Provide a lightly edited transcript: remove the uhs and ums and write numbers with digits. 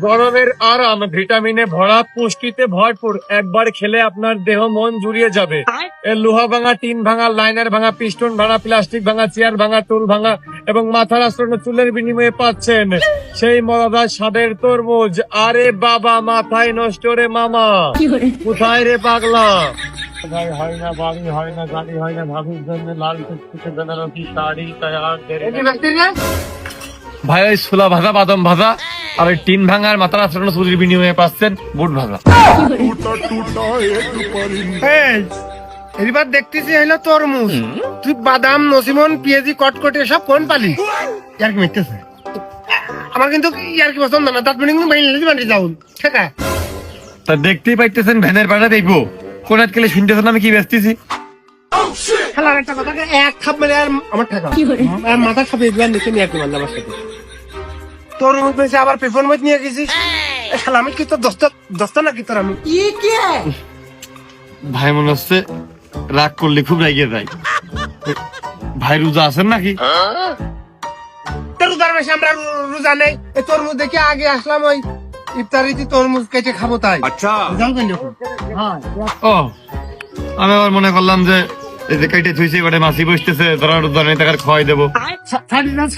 গরমের আরাম, ভিটামিনে ভরা, পুষ্টিতে ভরপুর। একবার খেলে আপনার দেহ মন জুড়িয়ে যাবে। এর লোহা ভাঙা, টিন ভাঙা, লাইনার ভাঙা, পিস্টন ভাঙা, প্লাস্টিক ভাঙা, চেয়ার ভাঙা, টুল ভাঙা এবং মাথার আস্তরণ চুলের বিনিময়ে পাচ্ছেন সেই মজাদার স্বাদের তরমুজ। আরে বাবা, মাথায় নষ্ট রে মামা, কোথায় রে পাগলা? ভাই হয় না, বাড়ি হয় না, গাড়ি হয় না, ভাবির জন্য লাল টুকটুকে বেনারসি শাড়ি তৈরি। ভাই ওই ছোলা ভাজা, বাদাম ভাজা আর ওই টিন ভাঙার মাথার আস্তরণ চুলের বিনিময়ে পাচ্ছেন বুট ভাজা। এবার দেখতেছি হইলো তরমুজ, তুই বাদাম, নসিমন, পেঁয়াজি, কটকটে সব কোন পালি? ইয়ার কি মিটতেছে? আমার কিন্তু ইয়ার কি পছন্দ না, তার মানে যাউন ঠিক আছে। তা দেখতেই পাইতেছেন ভ্যানের পাড়া দেখবো কোন আজকালে শুনতেছেন আমি কি বেচতেছি। খেলার একটা কথা, এক খাপ মানে আর আমার টাকা আর মাথা খাবে এবার নিচে নিয়ে কি মানলাম আমার সাথে তরমুজ পেয়েছে, আবার পেপর মত নিয়ে গেছিস। খেলা আমি কি তোর দশটা নাকি তোর? আমি ভাই মনে হচ্ছে রাগ করলে খুব রেগে যায়। ভাই রোজা আছেন নাকি? রোজার বেশি আমরা রোজা নেই। এই তরমুজ দেখে আগে আসলাম, ওই ইফতারিতে তরমুজ কেটে খাবো তাই। আচ্ছা ও, আমি আবার মনে করলাম যে এই যে কেটে থুইছে এবারে মাছি বসতেছে, তারা রোজা নেই, তাকে খাওয়াই দেবো।